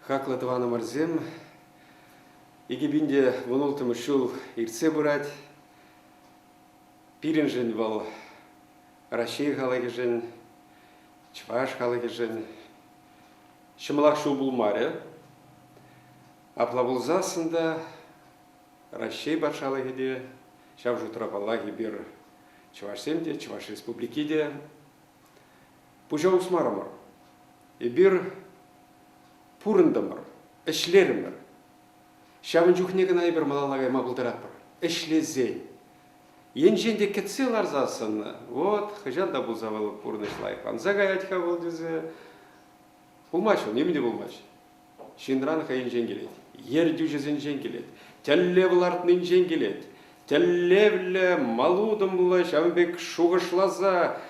Хаклатываны марзем, егебинде вунултым шул ирце бурать, пиринжен вал Россия халагежен, Чваш халагежен, шымылак шул булмаре, аплабулзасында Россия батшалыгеде, шавжу трапалаги бир Чвашсемде, Чваш республикиде, пужа усмарамар, и бир пурындамыр, эшлерімір. Шавын жүхнеген айбір малалагай мабылдырапыр, эшлезен. Енженде кетсел арзасын, вот, хыжан да бұл завалы пурнышлайық. Анзагай айтқа бұл дезе, бұлмаш ол, немінде бұлмаш. Шиндранға енжен келет, ер дюжезен жен келет, тәллевіл артын енжен келет, тәллевілі малудым бұлы, шавынбек шуғышлаза,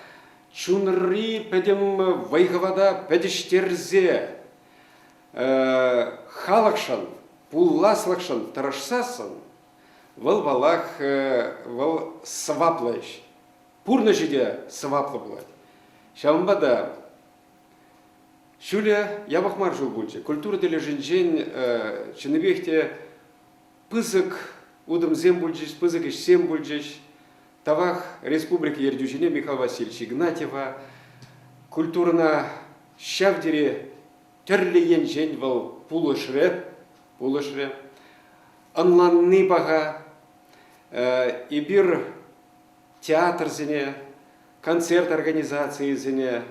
чунри пәдем вайғывада пәдіштерзе, халықшын, пулласлықшын тұрышсасын, выл балақ, выл сываплайш. Пурны жеде сываплы болады. Шамбада, шуле ябақмар жыл бөлче. Культура деле жинжен, чыныбекте пызык удым зем бөлчеш, пызык еш сем бөлчеш. Тавах республика ердюжине Михаил Васильевич Игнатьева культурна шавдере түрлі енжен вал пулышре, анланны баға, и бир театр зене, концерт организации зене,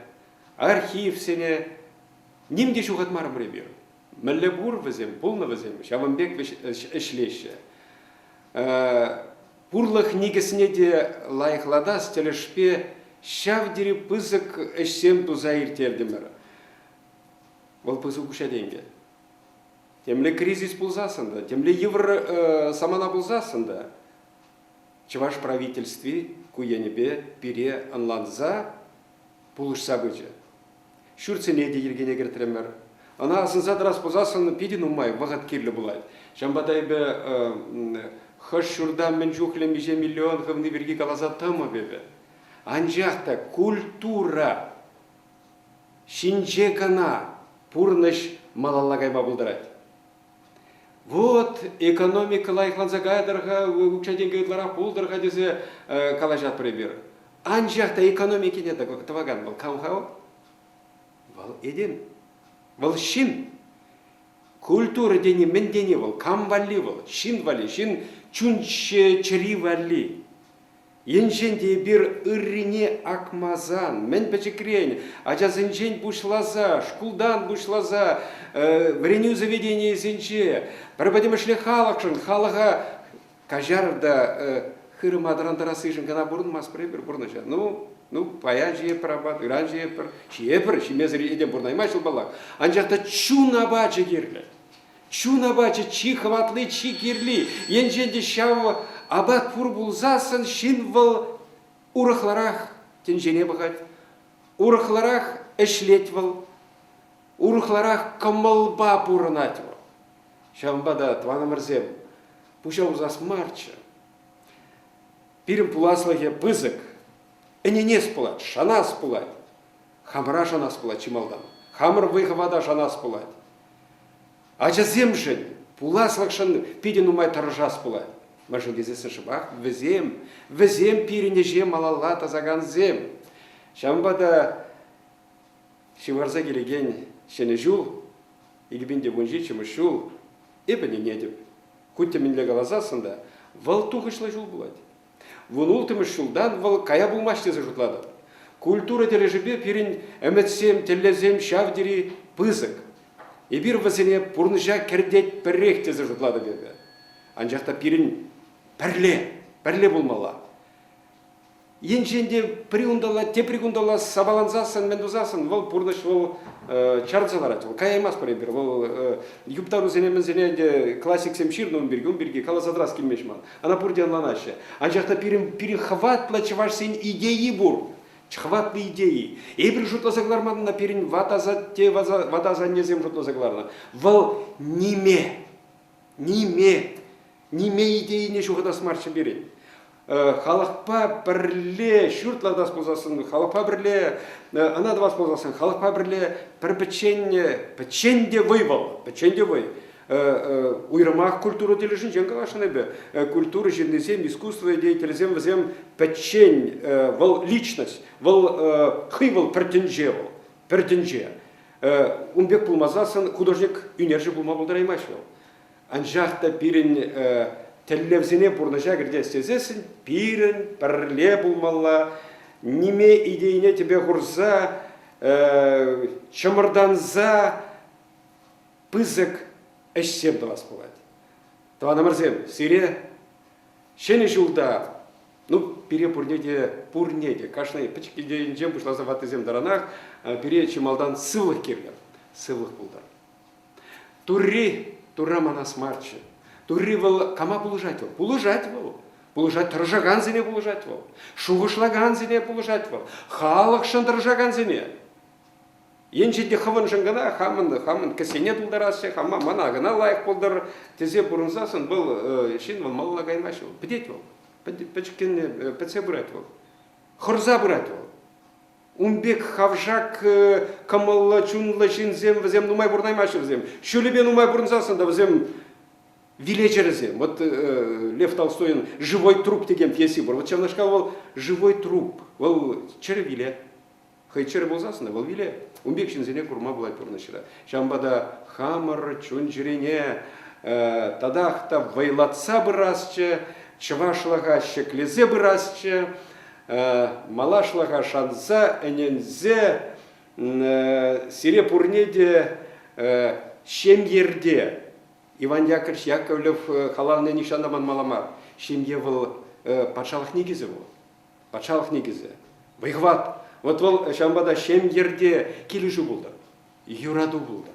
архив зене, нимде шуғатмарым ребир. Мәлі бұр візем, пулны візем, шавынбек ішлеші. Пурлық негісіне де лайықладас телешпе шавдері пызык ішсем туза иртердімір. Ол пызык ұша денге. Темле кризис пулзасында, темле евро самана пулзасында. Чываш правительстве куенебе пире анланза пулышса бөже. Шүрцене де ергене кертіремер. Ана асынса дырас пулзасын пидин умай вағат керлі бұлай. Жамбадайбе хыш шурдан мен жухлем 1 миллион хывны берги калаза тымы бебе. Анжақта культура шинжекана пурныш малаллагай бабылдырать. Вот экономика лайықланса гайдарға, үкшаден гайдлара пулдырға дезе калажат прибер. Анжақта экономики не так, как таваган был. Камхау? Вал еден. Вал шин. Культура дени мен дени вал. Кам вали вал. Шин вали. Шин чунче чри вали. Енженде бир ыррине акмазан, мен печекрень, ажазынжен бушлаза, шкулдан бушлаза, вреню заведение зенче, пробадимышле халакшын, халага кажарда хырым адырандарасыжын гана бурын мас пребір бурнажа. Ну, пая жепір абад, иран жепір, шиепір, шимезір еден бурнаймайшыл балак. Анжақта чунаба жегерлі. Чунабачы чи хватлы чи кирли, енженде шау абат пур булзасын шинвал урахларах тенжене бағат, урахларах эшлетвал, урахларах камалба пурынатвал. Шамбада твана мырзем, пуша узас марча. Пирим пуласлахе пызык, эненес пулат, шанас пулат, хамра шанас пулат чималдан, хамр выхвада шанас пулат. Ача земшен, пуласлакшан пиден умай таржас пулай. Машин кезесі шыбақ, візем пирине жем алалла тазаган зем. Шамбада шиварза келеген шене жул, егібінде вунжи чымы шул, ебіне недеп. Күтті мінлі қалазасында, вал туғышлы жул болады. Вунултымы шулдан вал кая булмаш тезі жұтлады. Культура тележібе пирин әмітсем, теллезем, шавдері пызык. И бир вазене пурныжа кердет перрех тезе жұтлады бебе. Анжақта пирин пәрле болмала. Енженде приундала, те пригундала сабаланзасын, мендузасын, вол пурныш вол чарцаларат. Кая емас парен бир, вол юптару зене классик семширну бірге, калазадрас кемешман. Ана пурден ланашы. Анжақта пирин хватла чываш сен идеи бур. Чхватlı идеи. Эбір жұтлазагларманына перін ватаза незем жұтлазагларына. Вал неме идеи не шуғада смарчы берен. халықпа бірле шүртлардас болсасын, халықпа бірле анадывас болсасын, халықпа бірле бір печенде вывал, печенде вый. Уйрамақ культура дележін женгі қашыны бе. Культура жендесем, искусство деятелізем, візем печень, вал личность, вал хывал піртінже вал, піртінже. Умбек болмазасын художник үнержі болма болдыраймаш вал. Анжақта пирін телевзіне бұрныжа кірде сезесін, пирін бірле болмалла, неме идейне тебе ғұрза, чымырданза, пызык, әшсем дұлас болады. Тавана мырзем, сире, шені жылда, пире пурнеде, кашнай, пачкедейін жем бұшлаза ватызем даранақ, пире чемалдан сывлық керлер, сывлық бұлдар. Тура манас марчы. Турри вал кама пулыжать вал? Пулыжать вал. Пулыжать тыржаган зене пулыжать вал. Шуғышлаган зене пулыжать вал. Халық шындыржаган зене. Еншеде хывын жыңгана, хамын кісене дұлдарасы, хама манағына лайық болдар. Тезе бұрынсасын бұл шин вал малылагайнмашы вал. Педет вал. Пәчіккен пәтсе бұрат вал. Хырза бұрат вал. Умбек хавжак камалла чунла шинзем візем нумай бұрнаймашы візем. Шөлебен нумай бұрынсасын да візем Вилечерзем. Вот Лев Толстой «Живой труп» деген пьеси бар. Вот чем сказал «Живой труп». Вол чере виле. Хай чере болзасын, вол виле. Умбек шинзене курма была пёрнышыра. Шамбада хамар чунжирене тадахта вайлатса бырасчы, чывашлага шеклезе бырасчы, малашлага шанса энензе сире пурнеде шемьерде. Иван Яковлев халавны нишандаман маламар. Шемье был патшалық негізі был. Патшалық негізі. Вайхват. Вот вол шамбада шемьерде келуші болдар. Юраду болдар.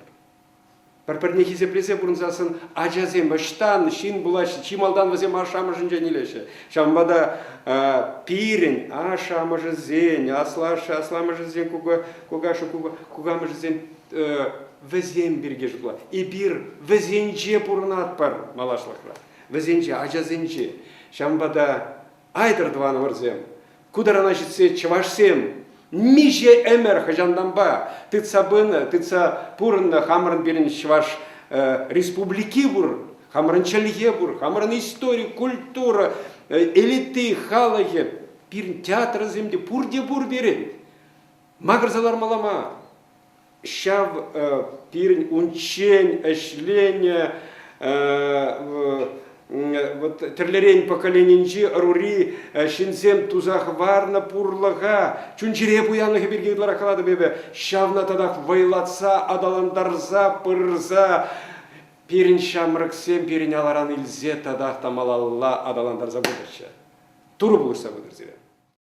Парпарне хизеплесе бұрынсасын ажазем, штан, шин булашы, чималдан вазем ашамыжын жәнелеші. Шамбада пирен, ашамыжы зен, асламыжы зен, кугамыжы зен, везен бірге жұтыла. И бір везенже бұрынат бар малашлықра. Везенже, ажазенже. Шамбада айдырдываны варзем. Кударана жетсе чывашсем. Миже эмер хажандамба. Тыца бына, тыца пурынна хамрын берін чываш республики бур. Хамрын чалге бур. Хамрын история, культура, элиты, халаге. Пирін театр земде пурде бур берін. Магырзалар малама. Шав пирень унчень, эшлене, вот терлерень поколенинчи рури шинзем тузах варна пурлага чунчире буянлыгы бергейлар акалады бебе шавна тадах вайлатса адаландарза пырза пирень шамрыксем пирень аларан илзе тадах тамалалла адаландарза будырча туру булырса будыр зире.